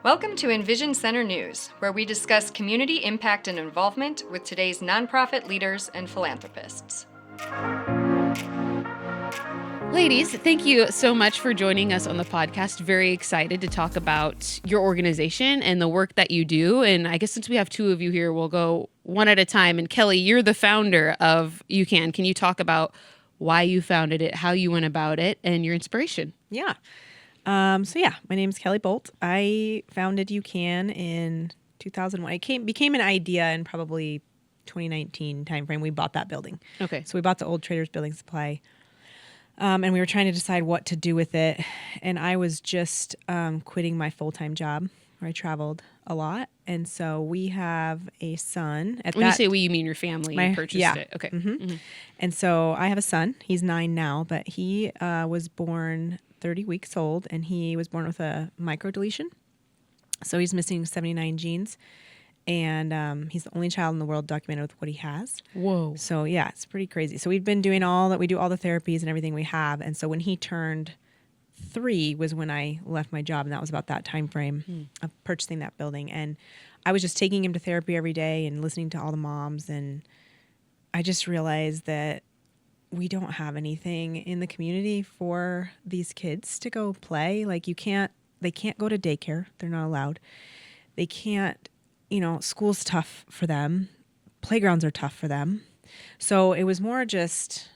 Welcome to EnVision Center News, where we discuss community impact and involvement with today's nonprofit leaders and philanthropists. Ladies, thank you so much for joining us on the podcast. Very excited to talk about your organization and the work that you do. And I guess since we have two of you here, we'll go one at a time. And Kelli, you're the founder of UCAN. Can you talk about why you founded it, how you went about it, and your inspiration? Yeah. My name's Kelli Bult. I founded UCAN in 2001. It became an idea in probably 2019 timeframe. We bought that building. Okay. So we bought the old Traders Building Supply. And we were trying to decide what to do with it. And I was just quitting my full-time job where I traveled a lot. And so we have a son. When you say we, you mean your family purchased it. Okay. Mm-hmm. Mm-hmm. And so I have a son. He's 9 now, but he was born 30 weeks old, and he was born with a microdeletion. So he's missing 79 genes. And he's the only child in the world documented with what he has. Whoa. So, yeah, it's pretty crazy. So we've been doing all the therapies and everything we have. And so when he turned 3 was when I left my job, and that was about that time frame of purchasing that building. And I was just taking him to therapy every day and listening to all the moms. And I just realized that we don't have anything in the community for these kids to go play. Like they can't go to daycare. They're not allowed. They can't. School's tough for them. Playgrounds are tough for them. So it was more just,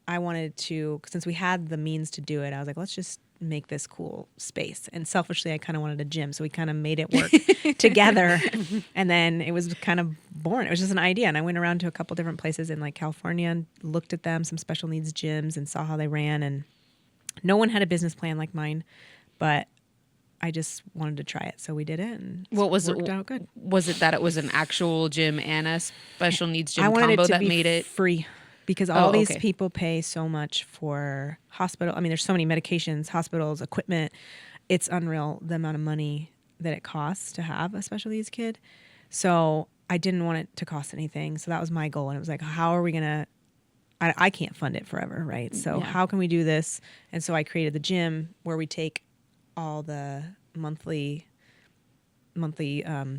I wanted to, since we had the means to do it, I was like, let's just make this cool space. And selfishly, I kind of wanted a gym. So we kind of made it work together. And then it was kind of born. It was just an idea. And I went around to a couple different places in like California and looked at them, some special needs gyms, and saw how they ran. And no one had a business plan like mine, but I just wanted to try it, so we did it, and worked out good. Was it that it was an actual gym and a special needs gym combo that made it free? Because all these people pay so much for hospital. I mean, there's so many medications, hospitals, equipment. It's unreal the amount of money that it costs to have a special needs kid. So I didn't want it to cost anything. So that was my goal, and it was like, how are we gonna? I can't fund it forever, right? So how can we do this? And so I created the gym where we take all the monthly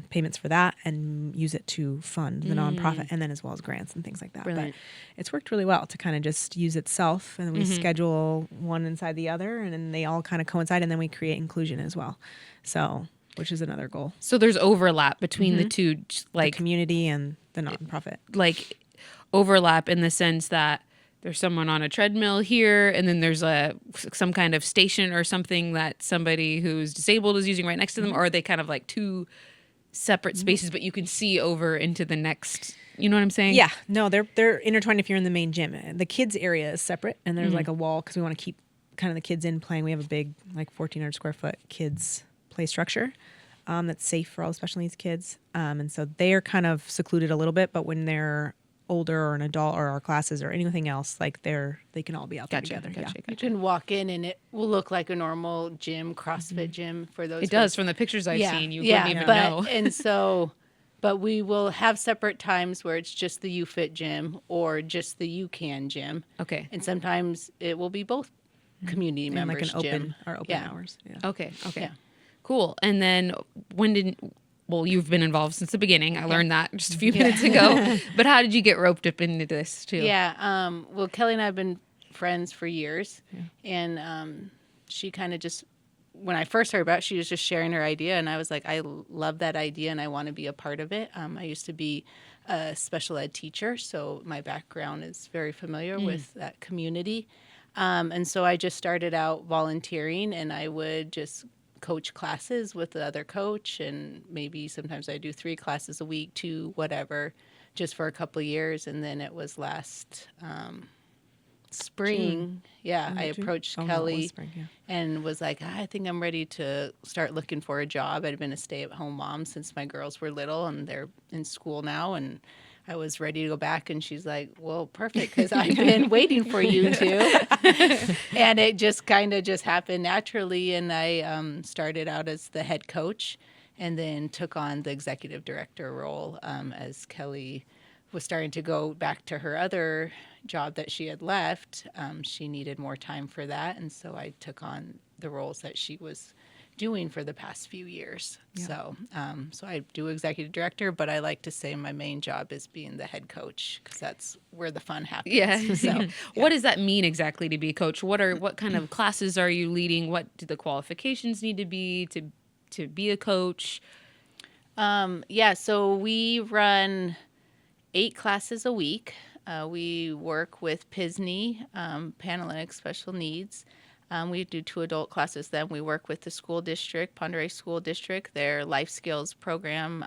payments for that and use it to fund the nonprofit, and then as well as grants and things like that. Brilliant. But it's worked really well to kind of just use itself, and then we schedule one inside the other, and then they all kind of coincide, and then we create inclusion as well. So, which is another goal. So there's overlap between the two, like the community and the nonprofit. Like overlap in the sense that there's someone on a treadmill here, and then there's some kind of station or something that somebody who's disabled is using right next to them, or are they kind of like two separate spaces, but you can see over into the next, you know what I'm saying? Yeah. No, they're intertwined if you're in the main gym. The kids area is separate, and there's like a wall because we want to keep kind of the kids in playing. We have a big, like 1,400 square foot kids play structure that's safe for all the special needs kids. And so they are kind of secluded a little bit, but when they're older or an adult or our classes or anything else, like they can all be out there together. Gotcha. You can walk in and it will look like a normal gym, CrossFit gym for those. It does from the pictures I've seen. You wouldn't even know. And so, but we will have separate times where it's just the UFit gym or just the UCAN gym. Okay. And sometimes it will be both community And members like gym. our open hours. Yeah. Okay. Yeah. Cool. And then well, you've been involved since the beginning. I learned that just a few minutes ago. But how did you get roped up into this too? Yeah. Well, Kelli and I have been friends for years. Yeah. And she kind of just, when I first heard about it, she was just sharing her idea. And I was like, I love that idea and I want to be a part of it. I used to be a special ed teacher, so my background is very familiar with that community. And so I just started out volunteering, and I would just coach classes with the other coach, and maybe sometimes I do 3 classes a week, 2, whatever, just for a couple of years. And then it was last spring. I approached Kelli and was like, I think I'm ready to start looking for a job. I'd been a stay-at-home mom since my girls were little, and they're in school now, and I was ready to go back. And she's like, well, perfect, because I've been waiting for you to. And it just kind of just happened naturally. And I started out as the head coach and then took on the executive director role as Kelli was starting to go back to her other job that she had left. She needed more time for that. And so I took on the roles that she was doing for the past few years. So, so I do executive director, but I like to say my main job is being the head coach because that's where the fun happens. Yeah. So, What does that mean exactly to be a coach? What kind of classes are you leading? What do the qualifications need to be to be a coach? So we run 8 classes a week. We work with PISNE, Panhellenic Special Needs. We do 2 adult classes. Then we work with the school district, Ponderay School District, their life skills program,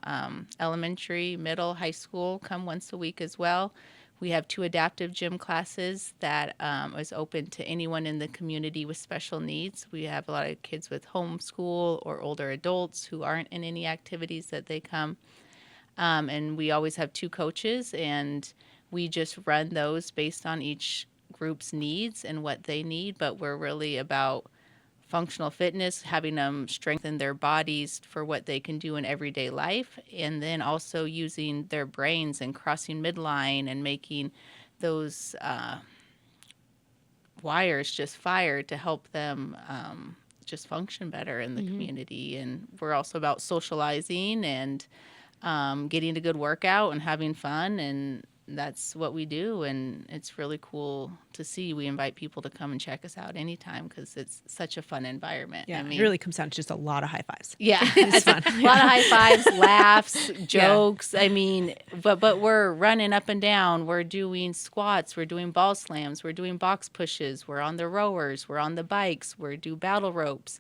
elementary, middle, high school come once a week as well. We have 2 adaptive gym classes that is open to anyone in the community with special needs. We have a lot of kids with homeschool or older adults who aren't in any activities that they come. And we always have 2 coaches, and we just run those based on each group's needs and what they need, but we're really about functional fitness, having them strengthen their bodies for what they can do in everyday life, and then also using their brains and crossing midline and making those wires just fire to help them just function better in the community. And we're also about socializing and getting a good workout and having fun, and that's what we do, and it's really cool to see. We invite people to come and check us out anytime because it's such a fun environment. Yeah, I mean, it really comes down to just a lot of high fives. yeah, It's fun. a lot of high fives, laughs, jokes. I mean, but we're running up and down. We're doing squats. We're doing ball slams. We're doing box pushes. We're on the rowers. We're on the bikes. We do battle ropes.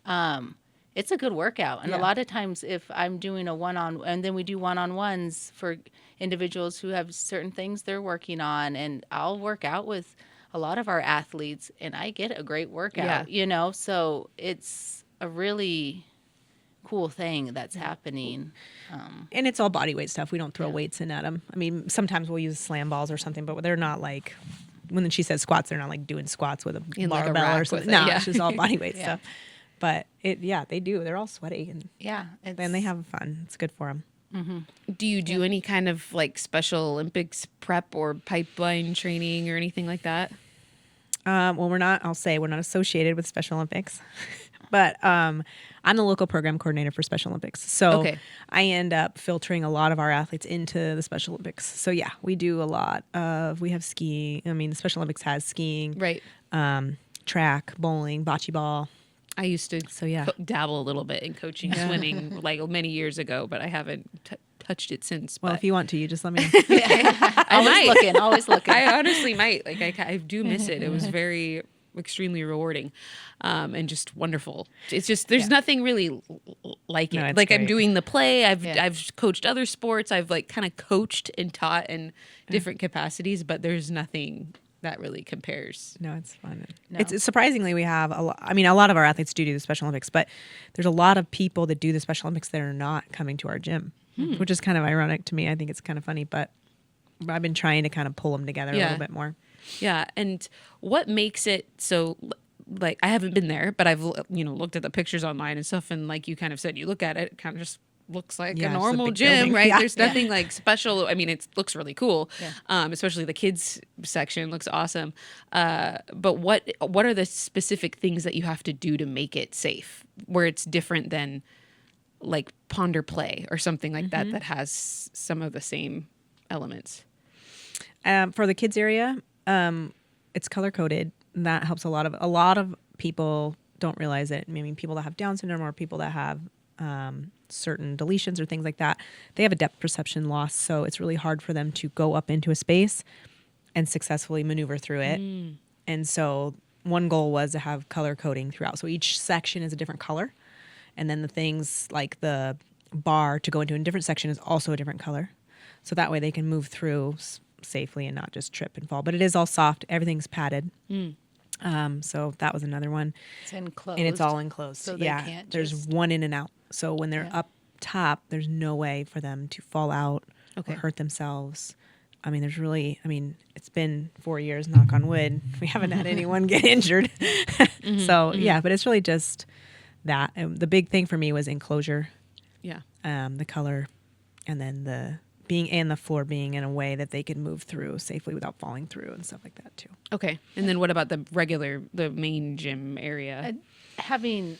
It's a good workout. And a lot of times if I'm doing and then we do one-on-ones for individuals who have certain things they're working on, and I'll work out with a lot of our athletes and I get a great workout, so it's a really cool thing that's happening. And it's all body weight stuff. We don't throw weights in at them. I mean, sometimes we'll use slam balls or something, but they're not like, when she says squats, they're not like doing squats with a In like a barbell rack or with something. it, No, yeah. it's just all body weight stuff. But they do. They're all sweaty, and then they have fun. It's good for them. Do you do any kind of like Special Olympics prep or pipeline training or anything like that? Well, we're not associated with Special Olympics, but I'm the local program coordinator for Special Olympics. So I end up filtering a lot of our athletes into the Special Olympics. So yeah, we do a lot we have skiing. I mean, the Special Olympics has skiing, Right. Track, bowling, bocce ball. I used to dabble a little bit in coaching swimming like many years ago, but I haven't touched it since. Well, but if you want to, you just let me know. Always looking. I honestly might. Like I do miss it. It was very extremely rewarding and just wonderful. It's just there's nothing really like it. No, it's like I'm great. doing the play. I've coached other sports. I've like kind of coached and taught in different capacities, but there's nothing that really compares. No, it's fun. No. It's surprisingly, we have a lot. I mean, a lot of our athletes do the Special Olympics, but there's a lot of people that do the Special Olympics that are not coming to our gym, which is kind of ironic to me. I think it's kind of funny, but I've been trying to kind of pull them together a little bit more. Yeah. And what makes it so, like, I haven't been there, but I've, looked at the pictures online and stuff. And like you kind of said, you look at it, it kind of just looks like a it's a normal big gym, building. right? Yeah. There's nothing like special. I mean, it looks really cool, especially the kids section looks awesome. But what are the specific things that you have to do to make it safe, where it's different than like Ponder Play or something like that has some of the same elements? For the kids area, it's color coded. That helps a lot of people don't realize it. I mean, people that have Down syndrome or people that have certain deletions or things like that, they have a depth perception loss. So it's really hard for them to go up into a space and successfully maneuver through it. And so one goal was to have color coding throughout. So each section is a different color. And then the things like the bar to go into a different section is also a different color. So that way they can move through safely and not just trip and fall. But it is all soft. Everything's padded. So that was another one. It's enclosed. And it's all enclosed. So they can't there's just- one in and out. So when they're up top, there's no way for them to fall out or hurt themselves. I mean, it's been 4 years, knock on wood. We haven't had anyone get injured. But it's really just that. The big thing for me was enclosure. Yeah. The color, and then the floor being in a way that they can move through safely without falling through and stuff like that too. Okay. And then what about the main gym area? Having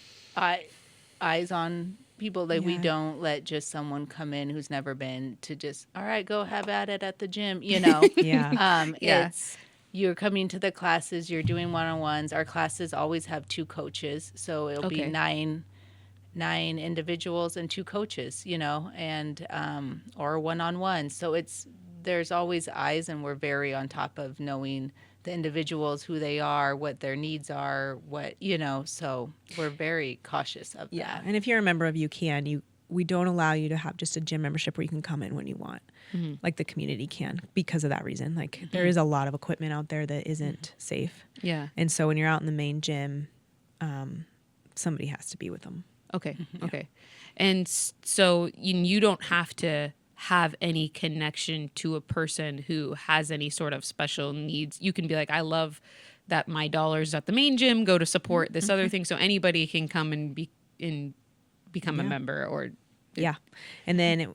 eyes on people. Like we Yeah. don't let just someone come in who's never been to just, all right, go have at it at the gym, Yeah. Yeah. It's you're coming to the classes, you're doing one-on-ones. Our classes always have 2 coaches, so it'll be Okay. nine individuals and 2 coaches, and or one-on-one. So there's always eyes, and we're very on top of knowing the individuals, who they are, what their needs are, so we're very cautious of that. And if you're a member of UCAN, we don't allow you to have just a gym membership where you can come in when you want, like the community can, because of that reason. Like there is a lot of equipment out there that isn't safe. Yeah. And so when you're out in the main gym, somebody has to be with them. Okay. Okay. And so you don't have to have any connection to a person who has any sort of special needs. You can be like, I love that my dollars at the main gym go to support this other thing. So anybody can come and become a member or. Yeah. And then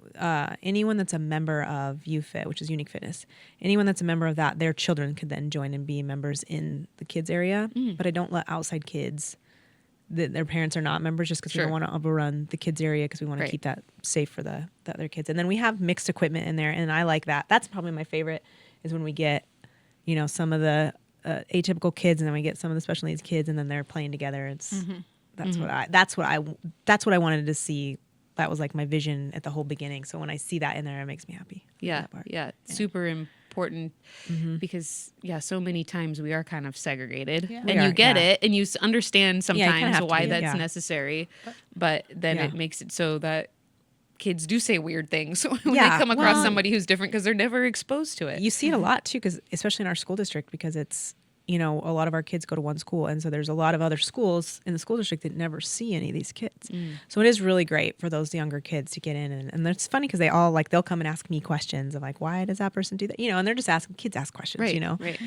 anyone that's a member of UFIT, which is Unique Fitness, anyone that's a member of that, their children could then join and be members in the kids area. But I don't let outside kids that their parents are not members, just because we don't want to overrun the kids area, because we want to keep that safe for the other kids. And then we have mixed equipment in there, and I like that. That's probably my favorite, is when we get, some of the atypical kids, and then we get some of the special needs kids, and then they're playing together. It's that's what I wanted to see. That was like my vision at the whole beginning. So when I see that in there, it makes me happy. Yeah. Super important because so many times we are kind of segregated, and you get it, and you understand sometimes why that's necessary, but then it makes it so that kids do say weird things when they come across somebody who's different, because they're never exposed to it. You see it a lot too, because especially in our school district, because it's, a lot of our kids go to one school, and so there's a lot of other schools in the school district that never see any of these kids. So it is really great for those younger kids to get in, and it's funny because they all they'll come and ask me questions of like, why does that person do that? And they're just asking, kids ask questions, Right.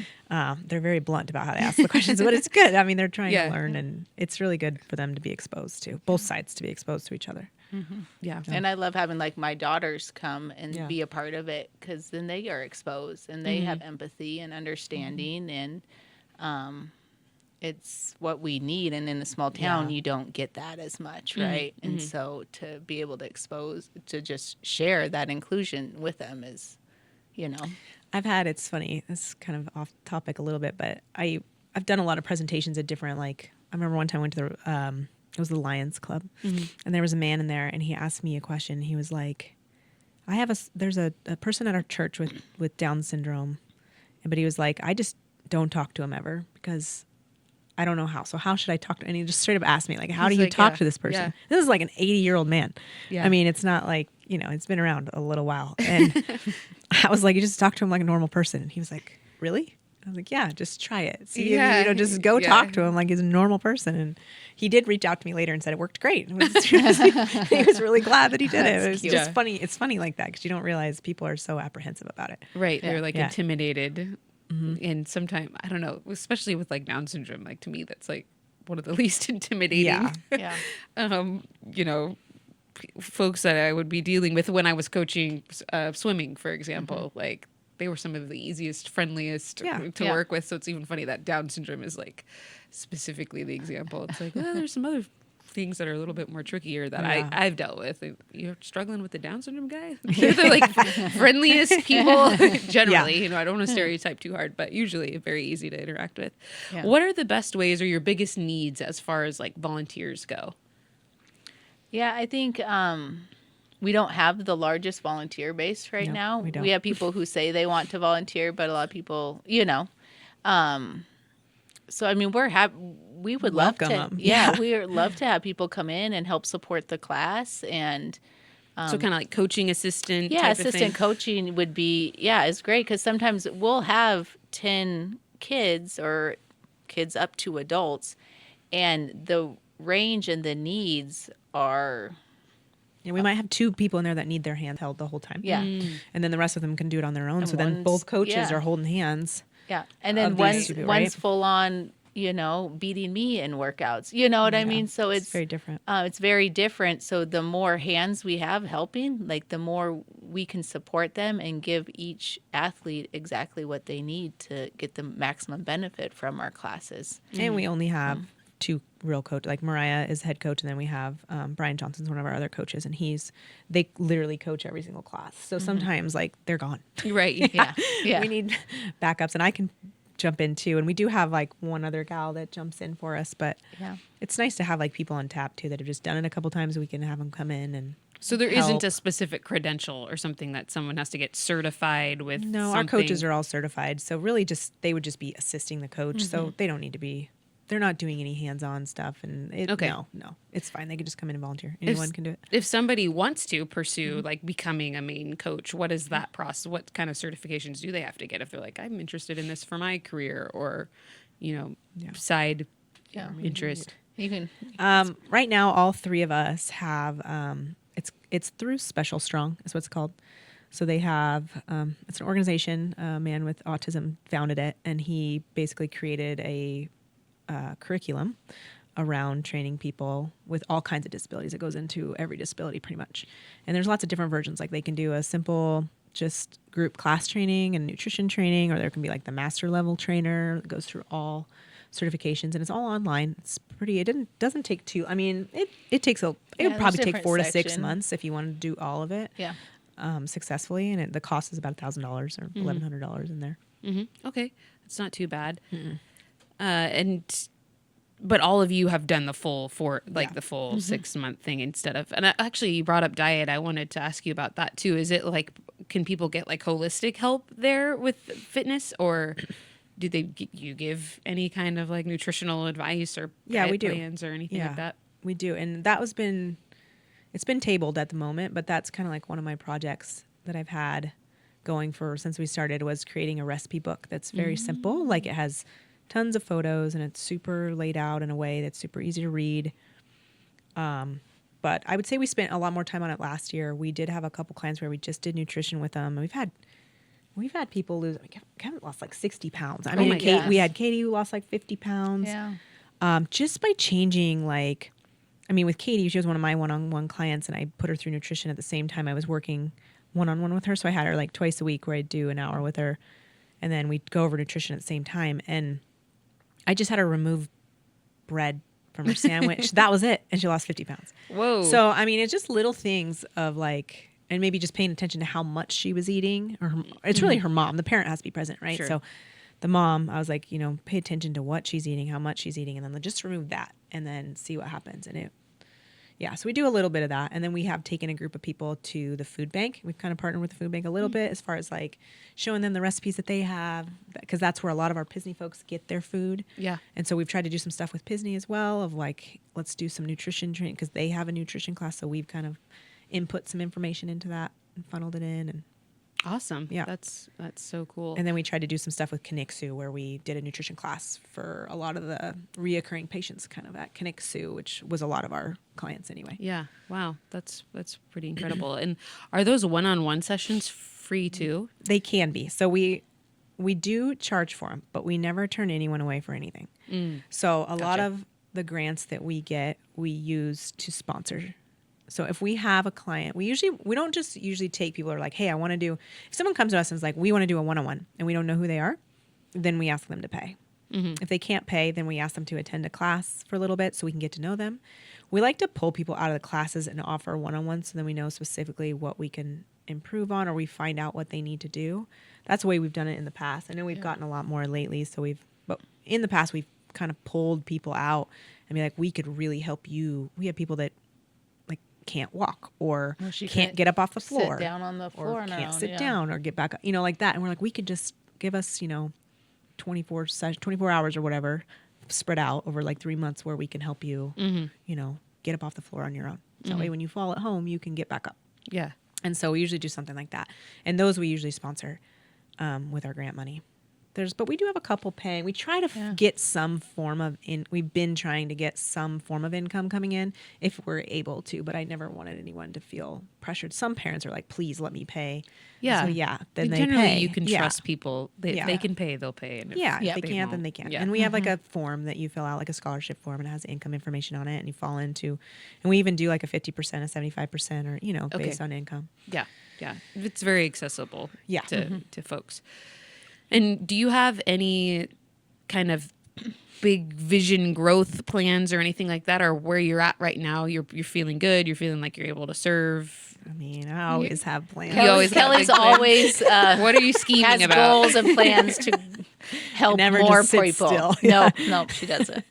They're very blunt about how they ask the questions, but it's good. I mean, they're trying to learn, and it's really good for them to be exposed to, both sides to be exposed to each other. Yeah. And I love having my daughters come and be a part of it, because then they are exposed and they have empathy and understanding, and it's what we need. And in a small town, you don't get that as much, right? And so to be able to just share that inclusion with them is, It's funny, it's kind of off topic a little bit, but I've done a lot of presentations at different, I remember one time I went to it was the Lions Club, and there was a man in there, and he asked me a question. He was like, there's a person at our church with Down syndrome, but he was like, I just don't talk to him ever, because I don't know how. So how should I talk to him? And he just straight up asked me, how do you talk to this person? Yeah. This is like an 80-year-old man. Yeah. I mean, it's not like, it's been around a little while. And I was like, you just talk to him like a normal person. And he was like, really? I was like, yeah, just try it. See, just go talk to him like he's a normal person. And he did reach out to me later and said it worked great. He was really glad that he did it. It was just funny. It's funny like that, because you don't realize people are so apprehensive about it. Right. They're intimidated. And sometimes, I don't know, especially with Down syndrome, to me, that's one of the least intimidating, folks that I would be dealing with when I was coaching swimming, for example. They were some of the easiest, friendliest to work with. So it's even funny that Down syndrome is specifically the example. It's there's some other things that are a little bit more trickier that I've dealt with. You're struggling with the Down syndrome guy? They're the friendliest people generally. I don't want to stereotype too hard, but usually very easy to interact with. Yeah. What are the best ways or your biggest needs as far as volunteers go? Yeah, I think we don't have the largest volunteer base right now. We don't. We have people who say they want to volunteer, but a lot of people, so I mean, we would love to. Them. We would love to have people come in and help support the class, and so kind of like coaching assistant. Yeah, type assistant of thing. coaching would be is great, because sometimes we'll have 10 kids or kids up to adults, and the range and the needs are. Yeah, we might have 2 people in there that need their hands held the whole time. Yeah. And then the rest of them can do it on their own. And so then both coaches are holding hands. Yeah. And then one's full on, beating me in workouts. You know what I mean? So it's very different. It's very different. So the more hands we have helping, the more we can support them and give each athlete exactly what they need to get the maximum benefit from our classes. And we only have two real coach, like Mariah is head coach, and then we have Brian Johnson's one of our other coaches, and they literally coach every single class. So sometimes like they're gone. Right. Yeah. We need backups, and I can jump in too. And we do have like one other gal that jumps in for us, but it's nice to have like people on tap too that have just done it a couple times. We can have them come in and So there help. isn't a specific credential or something that someone has to get certified with. No, our coaches are all certified. So really they would just be assisting the coach. So they don't need to be, they're not doing any hands-on stuff. And no, it's fine. They can just come in and volunteer. Anyone can do it. If somebody wants to pursue like becoming a main coach, what is that process? What kind of certifications do they have to get if they're like, I'm interested in this for my career or, side interest? You can. Right now, all three of us have, it's through Special Strong is what it's called. So they have, it's an organization, a man with autism founded it, and he basically created a curriculum around training people with all kinds of disabilities. It goes into every disability pretty much. And there's lots of different versions. Like they can do a simple just group class training and nutrition training, or there can be like the master level trainer that goes through all certifications, and it's all online. It's pretty, doesn't take it would probably take 4 to 6 months if you wanted to do all of it successfully. And the cost is about $1,000 or $1,100 in there. Mm-hmm. Okay. It's not too bad. But all of you have done the full 6-month thing instead of, and actually you brought up diet. I wanted to ask you about that too. Is it like, can people get like holistic help there with fitness, or do you give any kind of like nutritional advice or we do. plans or anything like that? We do. And it's been tabled at the moment, but that's kind of like one of my projects that I've had going since we started, was creating a recipe book that's very simple. Like it has tons of photos and it's super laid out in a way that's super easy to read. But I would say we spent a lot more time on it last year. We did have a couple clients where we just did nutrition with them. We've had people lose, Kevin lost like 60 pounds. I mean, we had Katie who lost like 50 pounds. Yeah. Just by changing, with Katie, she was one of my one-on-one clients, and I put her through nutrition at the same time I was working one-on-one with her. So I had her like twice a week where I'd do an hour with her, and then we'd go over nutrition at the same time. And I just had her remove bread from her sandwich. That was it. And she lost 50 pounds. Whoa. So, it's just little things of like, and maybe just paying attention to how much she was eating. It's really her mom. The parent has to be present, right? Sure. So the mom, I was like, pay attention to what she's eating, how much she's eating, and then just remove that and then see what happens. And so we do a little bit of that. And then we have taken a group of people to the food bank. We've kind of partnered with the food bank a little bit as far as like showing them the recipes that they have, because that's where a lot of our Pisney folks get their food. Yeah. And so we've tried to do some stuff with Pisney as well of like, let's do some nutrition training, because they have a nutrition class. So we've kind of input some information into that and funneled it in. And awesome. Yeah. That's so cool. And then we tried to do some stuff with Kinixu, where we did a nutrition class for a lot of the reoccurring patients kind of at Kinixu, which was a lot of our clients anyway. Yeah. Wow. That's pretty incredible. And are those one-on-one sessions free too? They can be. So we do charge for them, but we never turn anyone away for anything. So a lot of the grants that we get, we use to sponsor. So if we have a client, we don't just usually take people who are like, hey, if someone comes to us and is like, we want to do a one-on-one and we don't know who they are, then we ask them to pay. If they can't pay, then we ask them to attend a class for a little bit so we can get to know them. We like to pull people out of the classes and offer one-on-one so then we know specifically what we can improve on, or we find out what they need to do. That's the way we've done it in the past. I know we've gotten a lot more lately. But in the past, we've kind of pulled people out and be like, we could really help you. We have people that like can't walk or can't get up off the floor. Sit down on the floor. Or can't sit down or get back up, like that. And we're like, we could just give us, 24 hours or whatever spread out over like 3 months where we can help you, get up off the floor on your own. So that way when you fall at home, you can get back up. Yeah. And so we usually do something like that. And those we usually sponsor with our grant money. But we do have a couple paying. We try to get some form of we've been trying to get some form of income coming in if we're able to, but I never wanted anyone to feel pressured. Some parents are like, please let me pay. Yeah. So then they generally pay. you can trust people. If they can pay, they'll pay. And if they can't, then they can't. Yeah. And we have like a form that you fill out, like a scholarship form, and it has income information on it, and you fall into, and we even do like a 50%, a 75%, or, based on income. Yeah. Yeah. It's very accessible Yeah. to folks. And do you have any kind of big vision growth plans or anything like that, or where you're at right now? You're feeling good. You're feeling like you're able to serve. I mean, I always have plans. You always have Kelly's big plans. always What are you scheming has about? goals and plans to help never more just sits people. still. No, she doesn't.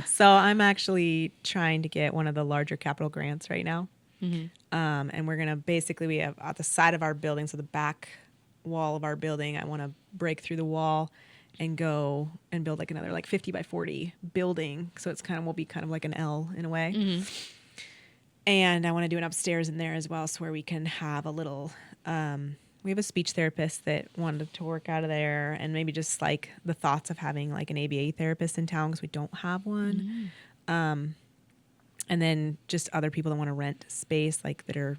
So I'm actually trying to get one of the larger capital grants right now. And we're going to basically, we have at the side of our building, so the back wall of our building, I want to break through the wall and go and build like another like 50 by 40 building. So it's will be kind of like an L in a way. And I want to do an upstairs in there as well, so where we can have a little, we have a speech therapist that wanted to work out of there, and maybe just like the thoughts of having like an ABA therapist in town because we don't have one. And then just other people that want to rent space, like that are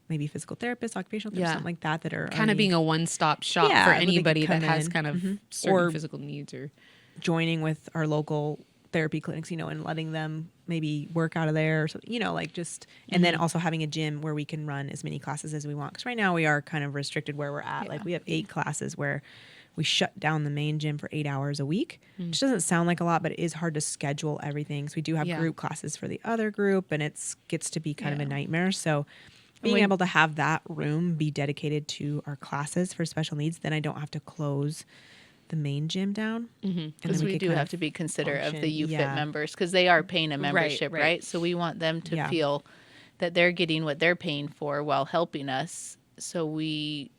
maybe physical therapists, occupational therapists, something like that are kind of already being a one-stop shop Yeah, for where they can anybody that come has in. kind of certain Or- physical needs or. joining with our local therapy clinics, and letting them maybe work out of there or something, like just, and then also having a gym where we can run as many classes as we want. Because right now we are kind of restricted where we're at. Like we have 8 classes where we shut down the main gym for 8 hours a week, which doesn't sound like a lot, but it is hard to schedule everything. So we do have group classes for the other group, and it gets to be kind of a nightmare. So being able to have that room be dedicated to our classes for special needs, then I don't have to close the main gym down. Because we do have to be considerate of the UFIT members, because they are paying a membership, right? So we want them to feel that they're getting what they're paying for while helping us. So we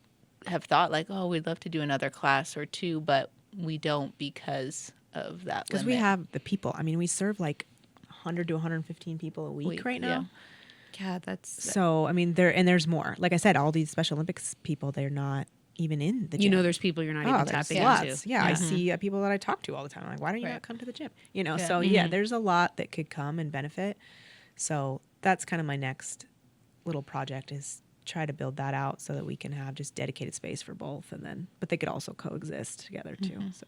have thought like, oh, we'd love to do another class or 2, but we don't because of that Because we have the people. I mean, we serve like 100 to 115 people a week right now. Yeah, that's So, I mean, there's more. Like I said, all these Special Olympics people, they're not even in the gym. there's people you're not even there's tapping lots. into. Yeah, I see people that I talk to all the time. I'm like, why don't you not come to the gym? So there's a lot that could come and benefit. So that's kind of my next little project, is try to build that out so that we can have just dedicated space for both, but they could also coexist together too. So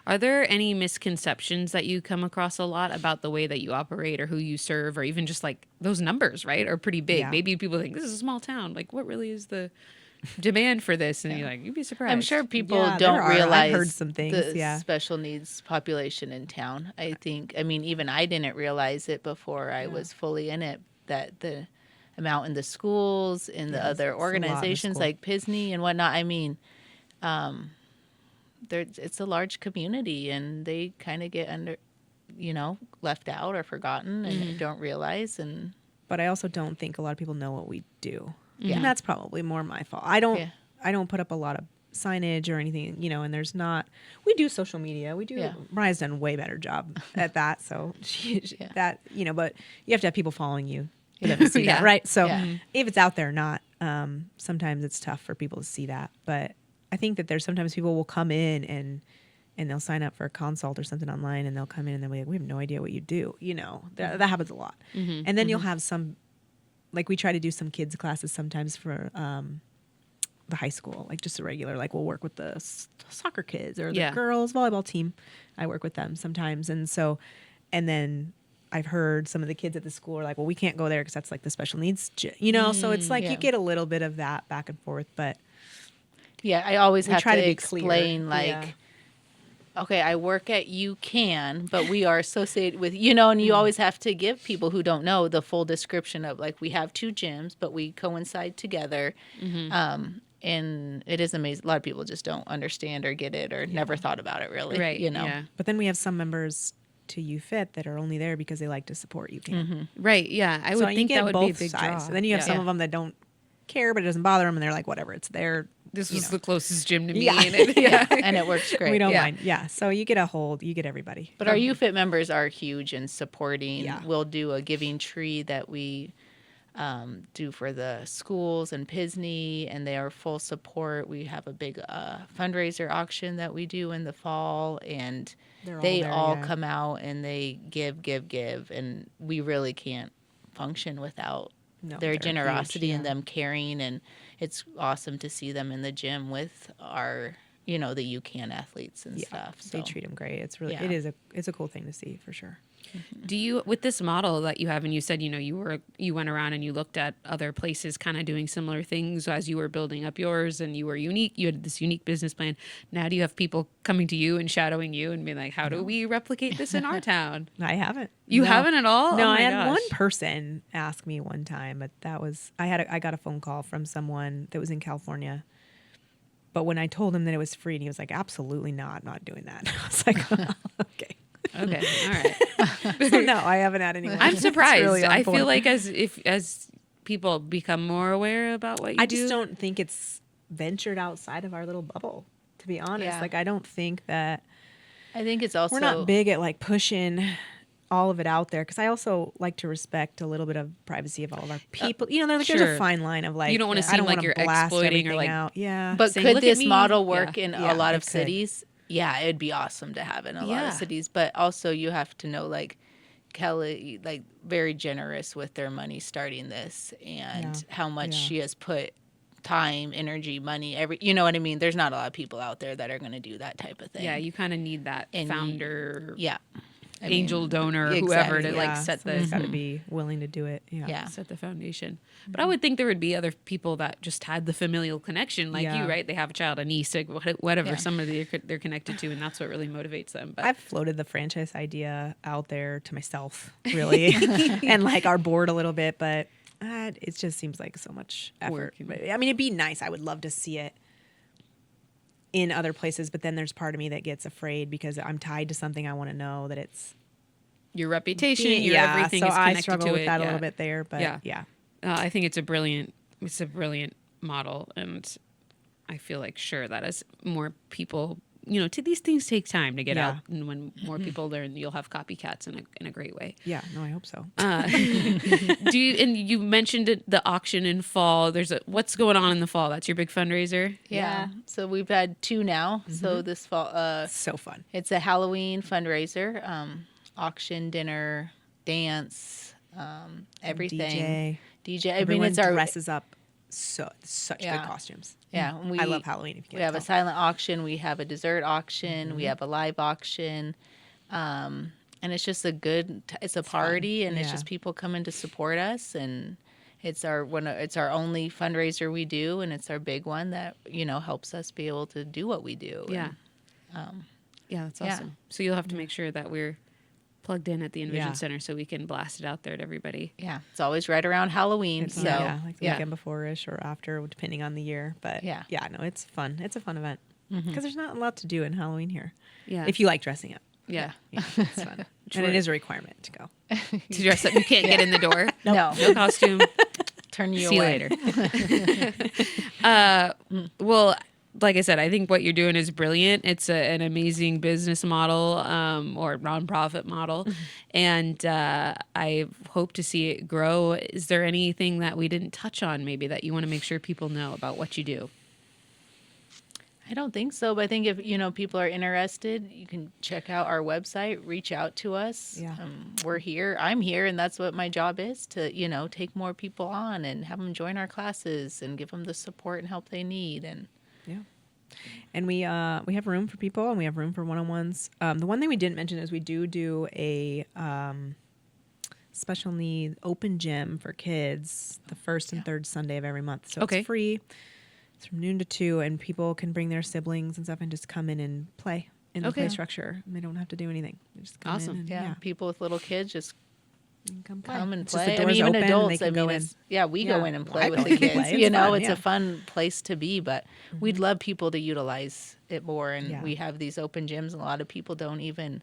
Are there any misconceptions that you come across a lot about the way that you operate or who you serve, or even just like those numbers, right, are pretty big? Yeah. Maybe people think this is a small town. Like, what really is the demand for this? And you're like, you'd be surprised. I'm sure people Yeah, don't there are. I've realize heard some things, the special needs population in town. I mean, even I didn't realize it before I was fully in it, that the amount in the schools, in the other it's a lot in the organizations school. like PISNey and whatnot. I mean, it's a large community, and they kind of get left out or forgotten and don't realize. And but I also don't think a lot of people know what we do. Yeah. And that's probably more my fault. I don't put up a lot of signage or anything, and there's not, we do social media. We do, Mariah's done a way better job at that. So that, but you have to have people following you for them to see that, right? So if it's out there or not, sometimes it's tough for people to see that. But I think that there's sometimes people will come in and they'll sign up for a consult or something online, and they'll come in and they'll be like, we have no idea what you do. That happens a lot. And then you'll have some, like we try to do some kids classes sometimes for the high school, like just a regular, like we'll work with the soccer kids or the girls volleyball team. I work with them sometimes. And then I've heard some of the kids at the school are like, well, we can't go there because that's like the special needs, so it's like you get a little bit of that back and forth. But I always have try to to be explain clear. Okay, I work at UCAN, but we are associated with, and you always have to give people who don't know the full description of, like, we have 2 gyms, but we coincide together. And it is amazing. A lot of people just don't understand or get it or never thought about it really, Right. Yeah. But then we have some members to UFIT that are only there because they like to support UCAN. Right. Yeah. I would think that would be a big draw. So then you have some of them that don't care, but it doesn't bother them, and they're like, whatever, it's there. This was the closest gym to me. Yeah. And it, And it works great. We don't mind. Yeah. So you get everybody. But our UFIT members are huge in supporting. Yeah. We'll do a giving tree that we do for the schools and PISNey, and they are full support. We have a big fundraiser auction that we do in the fall, and they all come out and they give, and we really can't function without their generosity and them caring. And it's awesome to see them in the gym with our, the UCAN athletes and stuff. So. They treat them great. It's really, it's a cool thing to see for sure. Do you, with this model that you have, and you said, you went around and you looked at other places kind of doing similar things as you were building up yours, and you were unique, you had this unique business plan. Now do you have people coming to you and shadowing you and being like, how do we replicate this in our town? I haven't. You No. haven't at all? No, Oh my I had gosh. one person ask me one time, but that was, I got a phone call from someone that was in California. But when I told him that it was free, and he was like, absolutely not, I'm not doing that. I was like, okay. Okay, all right. So no, I haven't had anyone. I'm It's surprised. really on I point. feel like as people become more aware about what you I do. just don't think it's ventured outside of our little bubble, to be honest. Yeah. Like, I don't think that I think it's also we're not big at like pushing all of it out there, because I also like to respect a little bit of privacy of all of our people. There's Sure. a fine line of like, You don't wanna I seem don't like wanna you're blast exploiting or, everything like, out. Yeah. But saying, could "Look at this me." model work Yeah. in Yeah, a lot it of could. cities? Yeah, it'd be awesome to have in a lot Yeah. of cities. But also you have to know, like, Kelli, like, very generous with their money starting this, and Yeah. how much Yeah. she has put time, energy, money, you know what I mean? There's not a lot of people out there that are going to do that type of thing. Yeah, you kind of need that And founder, Yeah. I angel mean, donor, whoever exactly. to like set Someone's the got to be willing to do it. Yeah. Yeah. set the foundation. But I would think there would be other people that just had the familial connection, like Yeah. you, right? They have a child, a niece, like whatever, Yeah. somebody they're connected to, and that's what really motivates them. But I've floated the franchise idea out there to myself, really, and like our board a little bit, but it just seems like so much effort. Work. But, I mean, it'd be nice. I would love to see it in other places, but then there's part of me that gets afraid because I'm tied to something. I want to know that it's your reputation, your everything so is I connected struggle to with it. that a Yeah. little bit there, but Yeah. yeah. I think it's a brilliant model, and I feel like sure that as more people, these things take time to get Yeah. out, and when more people learn, you'll have copycats in a great way. Yeah, no, I hope so. Do you? And you mentioned the auction in fall. What's going on in the fall? That's your big fundraiser. Yeah. So we've had 2 now. So this fall, So fun. it's a Halloween fundraiser, auction, dinner, dance, everything. DJ. I mean, Everyone it's our dresses up such Yeah. good costumes. yeah. And I love Halloween. If you We can't have a tell. silent auction. We have a dessert auction. We have a live auction. And it's just it's a party, and it's Yeah. just people coming to support us, and it's our only fundraiser we do, and it's our big one that helps us be able to do what we do. Yeah. And, Yeah, that's Yeah. awesome. So you'll have to make sure that we're plugged in at the EnVision Yeah. Center so we can blast it out there to everybody. yeah, it's always right around Halloween. It's, So like the weekend before-ish or after, depending on the year. But Yeah. no, it's fun. It's a fun event because there's not a lot to do in Halloween here. Yeah. If you like dressing up, Yeah. yeah, it's fun. And it is a requirement to go. To dress up, you can't get in the door. No. No costume. turn you See you away. later. Well, like I said, I think what you're doing is brilliant. It's an amazing business model or nonprofit model, and I hope to see it grow. Is there anything that we didn't touch on maybe that you want to make sure people know about what you do? I don't think so, but I think if people are interested, you can check out our website, reach out to us. Yeah. We're here. I'm here, and that's what my job is, to take more people on and have them join our classes and give them the support and help they need. And Yeah. And we have room for people, and we have room for one-on-ones. The one thing we didn't mention is we do a special need open gym for kids the first and third Sunday of every month. So Okay. it's free. It's from noon to 2, and people can bring their siblings and stuff and just come in and play in the Okay. play structure. And they don't have to do anything. They just come Awesome. in and, yeah, people with little kids just and come play. come and It's just play. the I doors mean, even open and adults. they can I go mean, in. we Yeah. go in and Well, play I with go the in and kids. play. It's fun, It's yeah. a fun place to be, but we'd love people to utilize it more. And Yeah. we have these open gyms, and a lot of people don't even.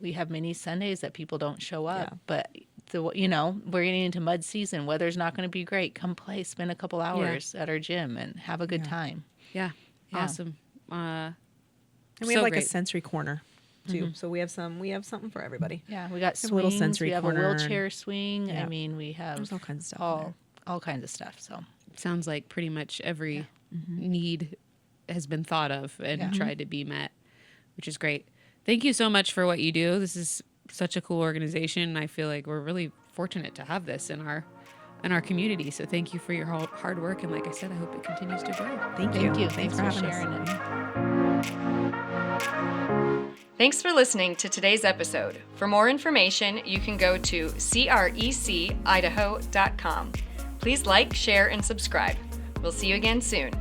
We have many Sundays that people don't show up, Yeah. but we're getting into mud season. Weather's not going to be great. Come play, spend a couple hours at our gym, and have a good time. Yeah. Yeah. Awesome. And we So have like great. a sensory corner too. So we have something for everybody. Yeah, we got We have a little swings. sensory We have corner a and- wheelchair swing. Yeah. I mean, we have There's all kinds of stuff in all kinds of stuff. So Sounds like pretty much every need has been thought of and Yeah. tried to be met, which is great. Thank you so much for what you do. This is such a cool organization. I feel like we're really fortunate to have this in our community. So thank you for your hard work. And like I said, I hope it continues to grow. Thank you. Thanks for having us. sharing it. Thanks for listening to today's episode. For more information, you can go to crecIdaho.com. Please like, share, and subscribe. We'll see you again soon.